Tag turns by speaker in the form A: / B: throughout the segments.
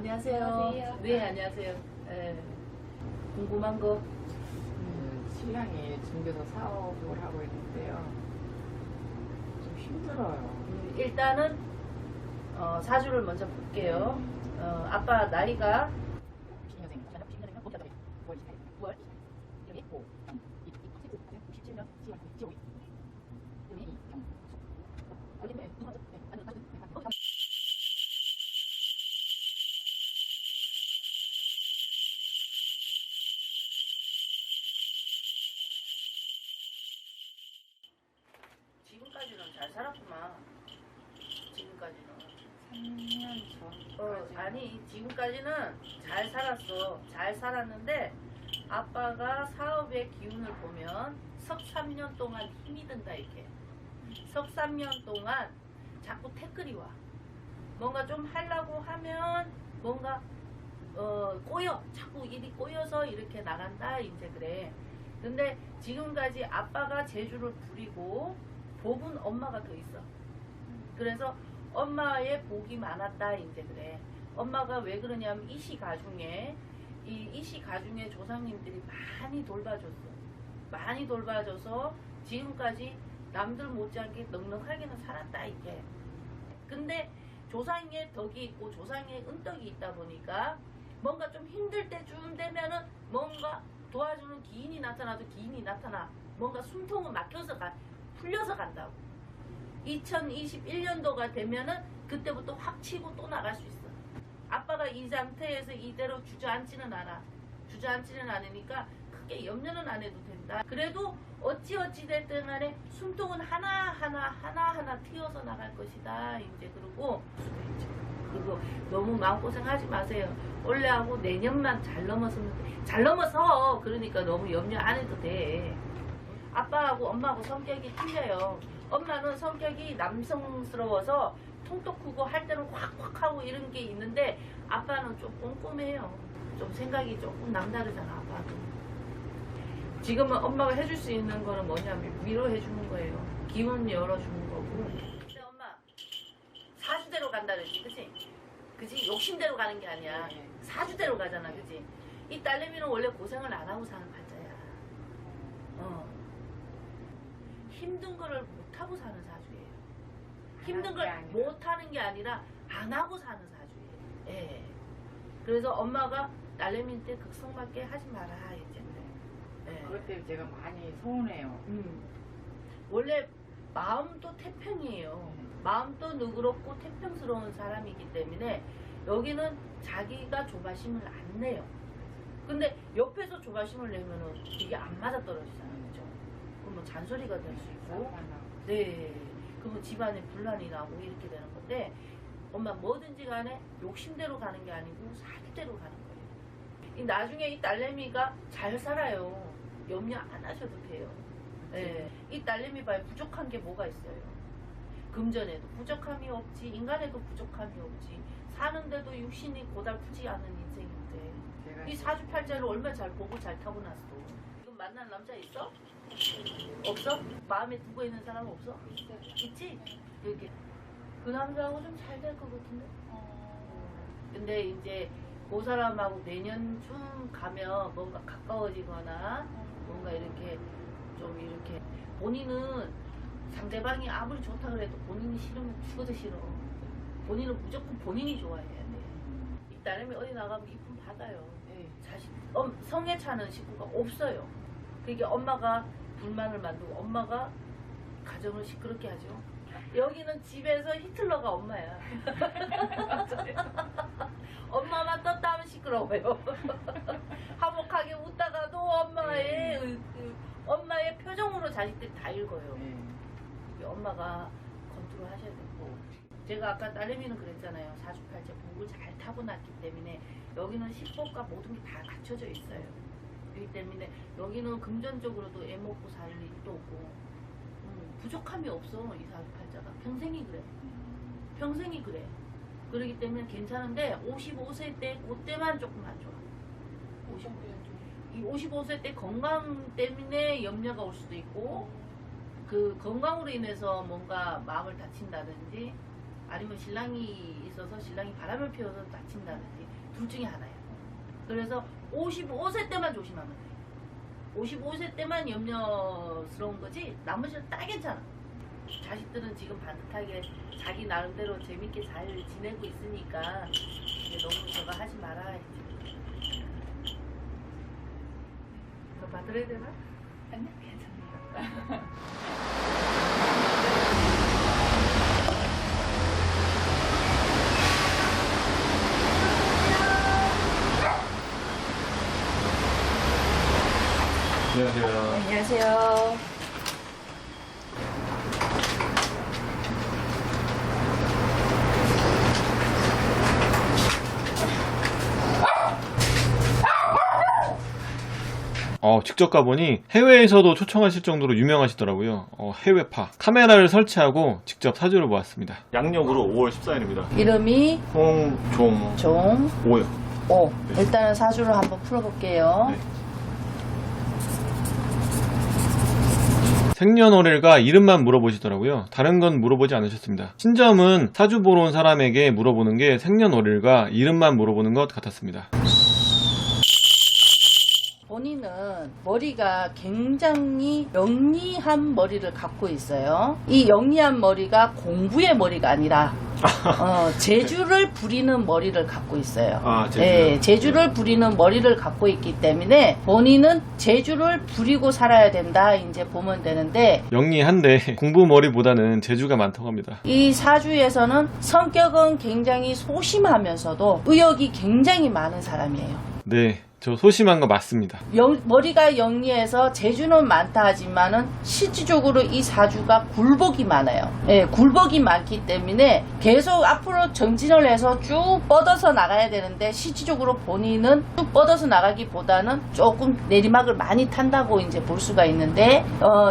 A: 안녕하세요.
B: 안녕하세요.
A: 네, 안녕하세요. 궁금한 거.
B: 신랑이 중개소 사업을 하고 있는데요. 좀 힘들어요.
A: 일단은 사주를 먼저 볼게요. 아빠 나이가 '지금까지는 잘 살았구만. 지금까지는.
B: 3년 전까지.
A: 아니, 지금까지는 잘 살았어. 잘 살았는데, 아빠가 사업의 기운을 보면 석 3년 동안 힘이 든다, 이렇게. 석 3년 동안 자꾸 태클이 와. 뭔가 좀 하려고 하면 뭔가 자꾸 일이 꼬여서 이렇게 나간다, 이제 그래. 근데 지금까지 아빠가 재주를 부리고 복은 엄마가 더 있어. 그래서 엄마의 복이 많았다, 이제 그래. 엄마가 왜 그러냐면 이시가중에 조상님들이 많이 돌봐줬어. 많이 돌봐줘서 지금까지 남들 못지않게 넉넉하게는 살았다, 이게. 근데 조상의 덕이 있고 조상의 은덕이 있다 보니까 뭔가 좀 힘들 때쯤 되면은 뭔가 도와주는 기인이 나타나도 기인이 나타나. 뭔가 숨통은 풀려서 간다고. 2021년도가 되면은 그때부터 확 치고 또 나갈 수 있어. 아빠가 이 상태에서 이대로 주저앉지는 않아. 주저앉지는 않으니까 크게 염려는 안 해도 된다. 그래도 어찌 됐든 간에 숨통은 하나하나 튀어서 나갈 것이다. 이제 그리고 너무 마음고생하지 마세요. 올해하고 내년만 잘 넘었으면 돼. 잘 넘어서 그러니까 너무 염려 안 해도 돼. 아빠하고 엄마하고 성격이 틀려요. 엄마는 성격이 남성스러워서 통도 크고 할 때는 확확 하고 이런 게 있는데 아빠는 좀 꼼꼼해요. 좀 생각이 조금 남다르잖아, 아빠도. 지금은 엄마가 해줄 수 있는 거는 뭐냐면 위로해 주는 거예요. 기운 열어주는 거고. 근데 엄마 사주대로 간다 그랬지, 그치? 그치? 욕심대로 가는 게 아니야. 사주대로 가잖아, 그치? 이 딸내미는 원래 고생을 안 하고 사는 팔자야. 힘든 거를 못 하고 사는 사주예요. 힘든 걸 못 하는 게 아니라 안 하고 사는 사주예요. 예. 그래서 엄마가 딸내미한테 극성맞게 하지 마라, 이제. 예.
B: 그것 때문에 제가 많이 서운해요.
A: 원래 마음도 태평이에요. 마음도 누그럽고 태평스러운 사람이기 때문에 여기는 자기가 조바심을 안 내요. 근데 옆에서 조바심을 내면은 이게 안 맞아 떨어지잖아요, 그죠? 그러면 잔소리가 될 수 있고, 네, 그러면 집안에 분란이 나고 이렇게 되는 건데, 엄마 뭐든지 간에 욕심대로 가는 게 아니고 사주대로 가는 거예요. 나중에 이 딸내미가 잘 살아요. 염려 안 하셔도 돼요. 네. 이 딸내미 봐요. 부족한 게 뭐가 있어요? 금전에도 부족함이 없지, 인간에도 부족함이 없지, 사는데도 육신이 고달프지 않은 인생인데 이 사주팔자를 얼마나 잘 보고 잘 타고났어. 지금 만난 남자 있어? 없어? 마음에 두고 있는 사람 없어? 있지? 이렇게 그 남자하고 좀 잘 될 것 같은데? 근데 이제 그 사람하고 내년쯤 가면 뭔가 가까워지거나 뭔가 이렇게 좀 이렇게 본인은 상대방이 아무리 좋다 그래도 본인이 싫으면 죽어도 싫어. 본인은 무조건 본인이 좋아해야 돼. 이 딸내미 어디 나가면 이쁨 받아요. 자식, 성에 차는 식구가 없어요. 그게 엄마가 불만을 만들고 엄마가 가정을 시끄럽게 하죠. 여기는 집에서 히틀러가 엄마야. 엄마만 떴다 하면 시끄러워요. 화목하게 웃다가도 엄마의 표정으로 자식들이 다 읽어요. 이게 엄마가 컨트롤 하셔야 되고. 제가 아까 딸내미는 그랬잖아요. 사주팔자 복을 잘 타고났기 때문에 여기는 식복과 모든 게 다 갖춰져 있어요. 그렇기 때문에 여기는 금전적으로도 애 먹고 살 일도 없고 부족함이 없어. 이 사주팔자가 평생이 그래. 평생이 그래. 그렇기 때문에 괜찮은데 55세 때 그때만 조금 안 좋아. 55세 때 건강 때문에 염려가 올 수도 있고 그 건강으로 인해서 뭔가 마음을 다친다든지 아니면 신랑이 있어서 신랑이 바람을 피워서 다친다든지 둘 중에 하나예요. 그래서 55세 때만 조심하면 돼요. 55세 때만 염려스러운 거지 나머지는 다 괜찮아. 자식들은 지금 반듯하게 자기 나름대로 재밌게 잘 지내고 있으니까 이제 너무 저거 하지 마라. 더 받으려야 되나?
B: 아니요, 괜찮아요.
C: 안녕하세요.
B: 안녕하세요.
C: 직접 가보니 해외에서도 초청하실 정도로 유명하시더라고요. 해외파. 카메라를 설치하고 직접 사주를 보았습니다. 양력으로 5월 14일입니다.
A: 이름이
C: 홍종오요.
A: 일단은 사주를 한번 풀어볼게요.
C: 네. 생년월일과 이름만 물어보시더라고요. 다른 건 물어보지 않으셨습니다. 신점은 사주 보러 온 사람에게 물어보는 게 생년월일과 이름만 물어보는 것 같았습니다.
A: 본인은 머리가 굉장히 영리한 머리를 갖고 있어요. 이 영리한 머리가 공부의 머리가 아니라 재주를 부리는 머리를 갖고 있어요.
C: 재주요?
A: 네, 재주를 부리는 머리를 갖고 있기 때문에 본인은 재주를 부리고 살아야 된다 이제 보면 되는데,
C: 영리한데 공부 머리보다는 재주가 많다고 합니다.
A: 이 사주에서는 성격은 굉장히 소심하면서도 의욕이 굉장히 많은 사람이에요.
C: 네, 저 소심한 거 맞습니다.
A: 머리가 영리해서 재주는 많다 하지만은 실질적으로 이 사주가 굴복이 많아요. 예, 굴복이 많기 때문에 계속 앞으로 정진을 해서 쭉 뻗어서 나가야 되는데 실질적으로 본인은 쭉 뻗어서 나가기보다는 조금 내리막을 많이 탄다고 이제 볼 수가 있는데,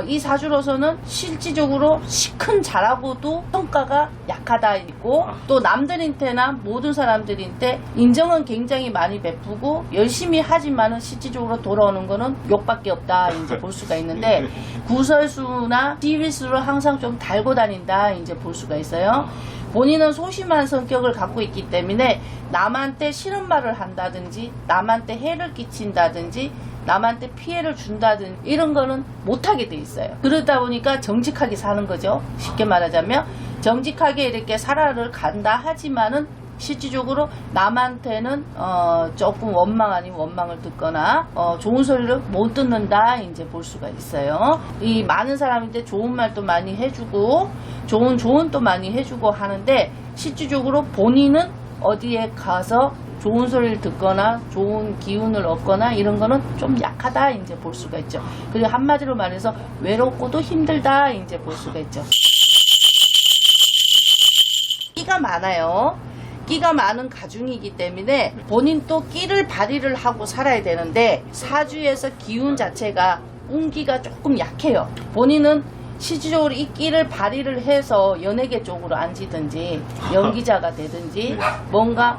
A: 이 사주로서는 실질적으로 시큰 잘하고도 성과가 약하다 있고, 또 남들한테나 모든 사람들한테 인정은 굉장히 많이 베푸고 열심히 하지만은 실질적으로 돌아오는 거는 욕밖에 없다 이제 볼 수가 있는데, 구설수나 시비수를 항상 좀 달고 다닌다 이제 볼 수가 있어요. 본인은 소심한 성격을 갖고 있기 때문에 남한테 싫은 말을 한다든지 남한테 해를 끼친다든지 남한테 피해를 준다든지 이런 거는 못하게 돼 있어요. 그러다 보니까 정직하게 사는 거죠. 쉽게 말하자면 정직하게 이렇게 살아를 간다 하지만은 실질적으로 남한테는 조금 원망 아니면 원망을 듣거나 좋은 소리를 못 듣는다 이제 볼 수가 있어요. 이 많은 사람인데 좋은 말도 많이 해주고 좋은 조언도 많이 해주고 하는데 실질적으로 본인은 어디에 가서 좋은 소리를 듣거나 좋은 기운을 얻거나 이런 거는 좀 약하다 이제 볼 수가 있죠. 그리고 한마디로 말해서 외롭고도 힘들다 이제 볼 수가 있죠. 끼가 많아요. 끼가 많은 가중이기 때문에 본인 또 끼를 발휘를 하고 살아야 되는데, 사주에서 기운 자체가 운기가 조금 약해요. 본인은 실질적으로 이 끼를 발휘를 해서 연예계 쪽으로 앉히든지 연기자가 되든지 뭔가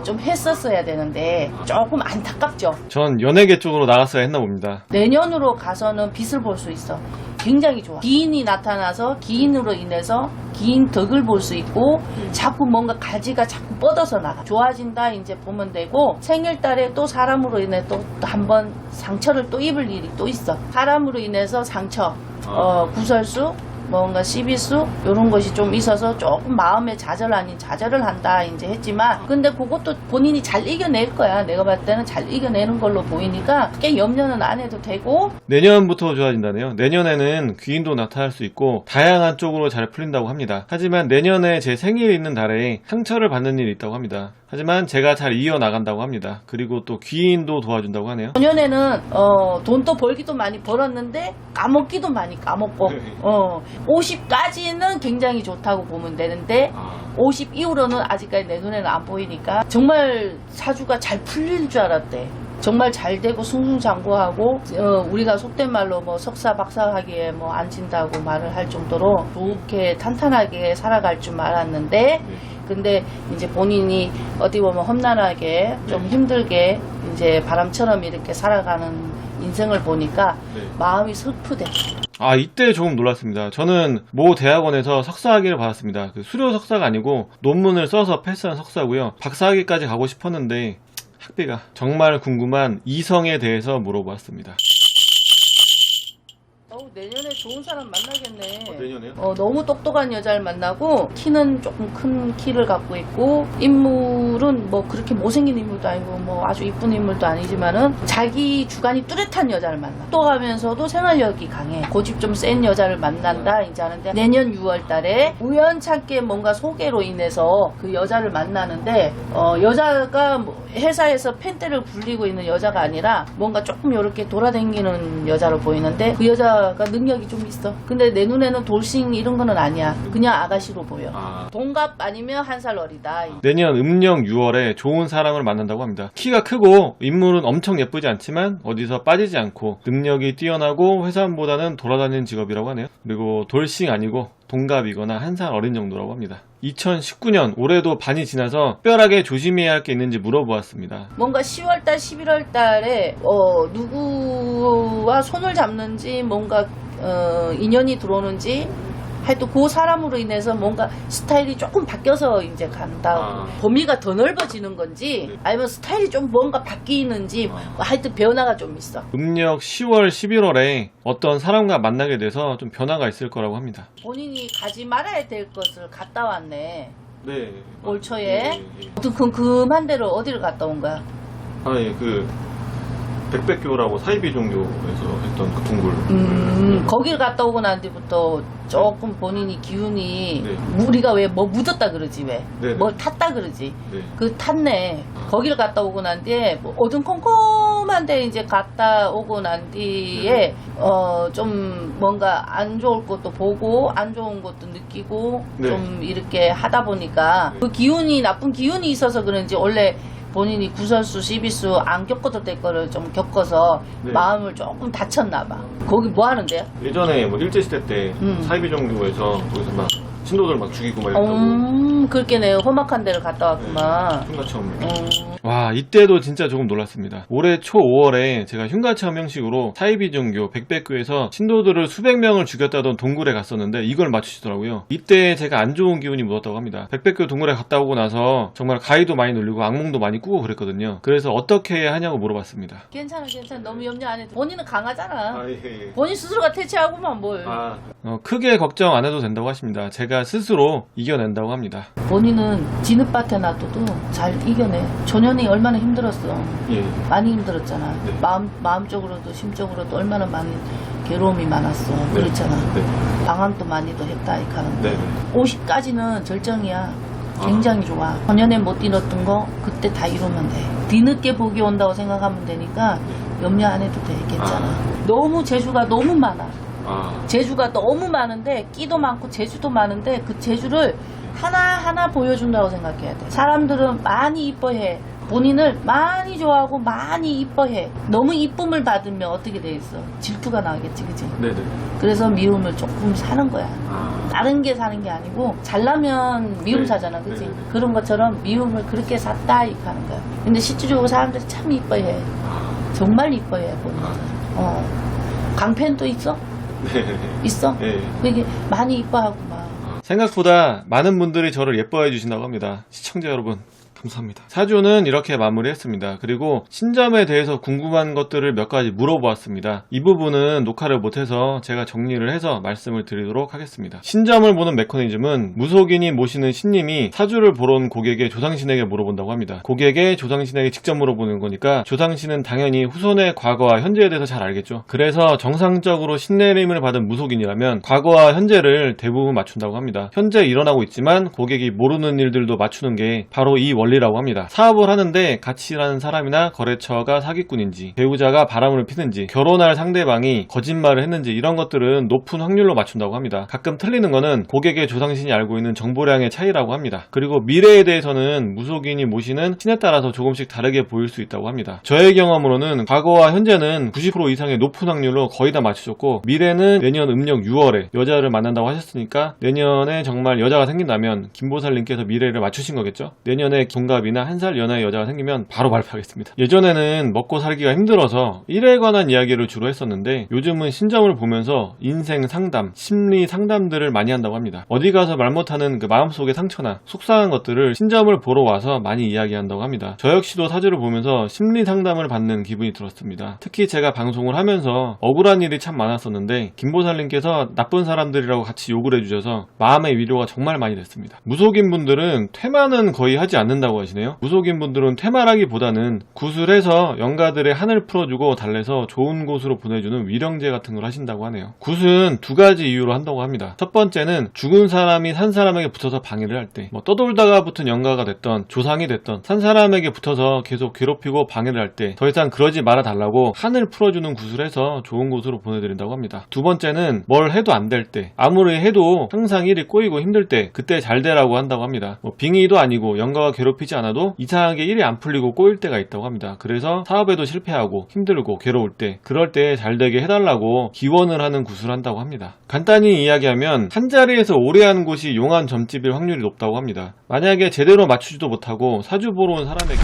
A: 좀 했었어야 되는데 조금 안타깝죠.
C: 전 연예계 쪽으로 나갔어야 했나 봅니다.
A: 내년으로 가서는 빛을 볼 수 있어. 굉장히 좋아. 기인이 나타나서 기인으로 인해서 기인 덕을 볼 수 있고 자꾸 뭔가 가지가 자꾸 뻗어서 나가. 좋아진다 이제 보면 되고, 생일달에 또 사람으로 인해 또 한 번 상처를 또 입을 일이 또 있어. 사람으로 인해서 상처, 구설수, 뭔가 시비수 이런 것이 좀 있어서 조금 마음에 좌절 아닌 좌절을 한다 이제 했지만, 근데 그것도 본인이 잘 이겨낼 거야. 내가 봤을 때는 잘 이겨내는 걸로 보이니까 꽤 염려는 안 해도 되고.
C: 내년부터 좋아진다네요. 내년에는 귀인도 나타날 수 있고 다양한 쪽으로 잘 풀린다고 합니다. 하지만 내년에 제 생일이 있는 달에 상처를 받는 일이 있다고 합니다. 하지만 제가 잘 이어나간다고 합니다. 그리고 또 귀인도 도와준다고 하네요.
A: 작년에는 돈도 벌기도 많이 벌었는데 까먹기도 많이 까먹고 50까지는 굉장히 좋다고 보면 되는데 50 이후로는 아직까지 내 눈에는 안 보이니까 정말 사주가 잘 풀릴 줄 알았대. 정말 잘 되고 승승장구하고 우리가 속된 말로 뭐 석사 박사하기에 뭐 안 진다고 말을 할 정도로 좋게 탄탄하게 살아갈 줄 알았는데, 근데 이제 본인이 어디 보면 험난하게 좀 힘들게 이제 바람처럼 이렇게 살아가는 인생을 보니까 마음이 슬프대.
C: 아, 이때 조금 놀랐습니다. 저는 모 대학원에서 석사학위를 받았습니다. 그 수료 석사가 아니고 논문을 써서 패스한 석사고요. 박사학위까지 가고 싶었는데 학비가. 정말 궁금한 이성에 대해서 물어보았습니다.
A: 내년에 좋은 사람 만나겠네.
C: 내년에요?
A: 너무 똑똑한 여자를 만나고 키는 조금 큰 키를 갖고 있고 인물은 뭐 그렇게 못생긴 인물도 아니고 뭐 아주 이쁜 인물도 아니지만은 자기 주관이 뚜렷한 여자를 만나. 똑똑하면서도 생활력이 강해. 고집 좀 센 여자를 만난다 이제 하는데 내년 6월 달에 우연찮게 뭔가 소개로 인해서 그 여자를 만나는데 여자가 뭐 회사에서 펜대를 굴리고 있는 여자가 아니라 뭔가 조금 이렇게 돌아다니는 여자로 보이는데 그 여자가 능력이 좀 있어. 근데 내 눈에는 돌싱 이런 거는 아니야. 그냥 아가씨로 보여. 동갑 아니면 한 살 어리다.
C: 내년 음력 6월에 좋은 사람을 만난다고 합니다. 키가 크고 인물은 엄청 예쁘지 않지만 어디서 빠지지 않고 능력이 뛰어나고 회사원보다는 돌아다니는 직업이라고 하네요. 그리고 돌싱 아니고 동갑이거나 한 살 어린 정도라고 합니다. 2019년 올해도 반이 지나서 특별하게 조심해야 할 게 있는지 물어보았습니다.
A: 뭔가 10월달 11월달에 누구와 손을 잡는지 뭔가 인연이 들어오는지 하여튼 그 사람으로 인해서 뭔가 스타일이 조금 바뀌어서 이제 간다. 범위가 더 넓어지는 건지 아니면 스타일이 좀 뭔가 바뀌는지 하여튼 변화가 좀 있어.
C: 음력 10월 11월에 어떤 사람과 만나게 돼서 좀 변화가 있을 거라고 합니다.
A: 본인이 가지 말아야 될 것을 갔다 왔네.
C: 네.
A: 올 초에. 아무튼 금한 대로 어디를 갔다 온 거야?
C: 백백교라고 사이비 종교에서 했던 그 동굴.
A: 거길 갔다 오고 난 뒤부터 조금 본인이 기운이 우리가 왜 뭐 묻었다 그러지 왜?
C: 네네.
A: 뭘 탔다 그러지?
C: 네.
A: 그 탔네. 거길 갔다 오고 난 뒤에 뭐 어둠컴컴한데 이제 갔다 오고 난 뒤에 좀 뭔가 안 좋을 것도 보고 안 좋은 것도 느끼고 좀 이렇게 하다 보니까 그 기운이 나쁜 기운이 있어서 그런지 원래 본인이 구설수, 시비수 안 겪어도 될 거를 좀 겪어서 마음을 조금 다쳤나 봐. 거기 뭐 하는데요?
C: 예전에 뭐 일제시대 때 사이비 종교에서 거기서 막 신도들 막 죽이고 막 이랬다고.
A: 그렇게 내 험악한 데를 갔다 왔구만.
C: 흉가체험. 와, 이때도 진짜 조금 놀랐습니다. 올해 초 5월에 제가 흉가체험 형식으로 사이비 종교 백백교에서 신도들을 수백 명을 죽였다던 동굴에 갔었는데 이걸 맞추시더라고요. 이때 제가 안 좋은 기운이 묻었다고 합니다. 백백교 동굴에 갔다 오고 나서 정말 가위도 많이 눌리고 악몽도 많이 꾸고 그랬거든요. 그래서 어떻게 해야 하냐고 물어봤습니다.
A: 괜찮아. 너무 염려 안 해도. 본인은 강하잖아.
C: 예.
A: 본인 스스로가 퇴치하고만 뭘.
C: 크게 걱정 안 해도 된다고 하십니다. 제가 스스로 이겨낸다고 합니다.
A: 본인은 진흙밭에 놔둬도 잘 이겨내. 전현이 얼마나 힘들었어.
C: 예.
A: 많이 힘들었잖아.
C: 네.
A: 마음적으로도 심적으로도 얼마나 많은 괴로움이 많았어. 그렇잖아. 방황도 많이도 했다 이 카는데 50까지는 절정이야. 굉장히 좋아. 전년에 못 이뤘던 거 그때 다 이루면 돼. 뒤늦게 복이 온다고 생각하면 되니까 염려 안 해도 돼. 괜찮아. 너무 재주가 너무 많아. 재주가 너무 많은데 끼도 많고 재주도 많은데 그 재주를 하나하나 보여준다고 생각해야 돼. 사람들은 많이 이뻐해. 본인을 많이 좋아하고 많이 이뻐해. 너무 이쁨을 받으면 어떻게 되겠어? 질투가 나겠지, 그치?
C: 네네.
A: 그래서 미움을 조금 사는 거야. 다른 게 사는 게 아니고 잘나면 미움 사잖아, 그치? 그런 것처럼 미움을 그렇게 샀다 이렇게 하는 거야. 근데 실질적으로 사람들이 참 이뻐해. 정말 이뻐해, 본인은. 강팬도 있어?
C: 네.
A: 있어? 그게 많이 이뻐하고 막.
C: 생각보다 많은 분들이 저를 예뻐해 주신다고 합니다. 시청자 여러분, 감사합니다. 사주는 이렇게 마무리했습니다. 그리고 신점에 대해서 궁금한 것들을 몇 가지 물어보았습니다. 이 부분은 녹화를 못해서 제가 정리를 해서 말씀을 드리도록 하겠습니다. 신점을 보는 메커니즘은 무속인이 모시는 신님이 사주를 보러 온 고객의 조상신에게 물어본다고 합니다. 고객의 조상신에게 직접 물어보는 거니까 조상신은 당연히 후손의 과거와 현재에 대해서 잘 알겠죠. 그래서 정상적으로 신내림을 받은 무속인이라면 과거와 현재를 대부분 맞춘다고 합니다. 현재 일어나고 있지만 고객이 모르는 일들도 맞추는 게 바로 이 원리라고 합니다. 사업을 하는데 같이 일하는 사람이나 거래처가 사기꾼인지, 배우자가 바람을 피는지, 결혼할 상대방이 거짓말을 했는지 이런 것들은 높은 확률로 맞춘다고 합니다. 가끔 틀리는 거는 고객의 조상신이 알고 있는 정보량의 차이라고 합니다. 그리고 미래에 대해서는 무속인이 모시는 신에 따라서 조금씩 다르게 보일 수 있다고 합니다. 저의 경험으로는 과거와 현재는 90% 이상의 높은 확률로 거의 다 맞추셨고, 미래는 내년 음력 6월에 여자를 만난다고 하셨으니까 내년에 정말 여자가 생긴다면 김보살님께서 미래를 맞추신 거겠죠? 내년에 동갑이나 한 살 연하의 여자가 생기면 바로 발표하겠습니다. 예전에는 먹고 살기가 힘들어서 일에 관한 이야기를 주로 했었는데 요즘은 신점을 보면서 인생 상담, 심리 상담들을 많이 한다고 합니다. 어디 가서 말 못하는 그 마음속의 상처나 속상한 것들을 신점을 보러 와서 많이 이야기한다고 합니다. 저 역시도 사주를 보면서 심리 상담을 받는 기분이 들었습니다. 특히 제가 방송을 하면서 억울한 일이 참 많았었는데 김보살님께서 나쁜 사람들이라고 같이 욕을 해주셔서 마음의 위로가 정말 많이 됐습니다. 무속인 분들은 퇴마는 거의 하지 않는다고 하시네요. 무속인 분들은 퇴마라기보다는 구슬해서 영가들의 한을 풀어주고 달래서 좋은 곳으로 보내주는 위령제 같은 걸 하신다고 하네요. 굿은 두 가지 이유로 한다고 합니다. 첫 번째는 죽은 사람이 산 사람에게 붙어서 방해를 할 때, 떠돌다가 붙은 영가가 됐던 조상이 됐던 산 사람에게 붙어서 계속 괴롭히고 방해를 할 때 더 이상 그러지 말아 달라고 한을 풀어주는 구슬해서 좋은 곳으로 보내드린다고 합니다. 두 번째는 뭘 해도 안 될 때, 아무리 해도 항상 일이 꼬이고 힘들 때 그때 잘 되라고 한다고 합니다. 빙의도 아니고 영가가 괴롭히지 않아도 이상하게 일이 안 풀리고 꼬일 때가 있다고 합니다. 그래서 사업에도 실패하고 힘들고 괴로울 때, 그럴 때 잘 되게 해달라고 기원을 하는 구슬을 한다고 합니다. 간단히 이야기하면 한 자리에서 오래 하는 곳이 용한 점집일 확률이 높다고 합니다. 만약에 제대로 맞추지도 못하고 사주 보러 온 사람에게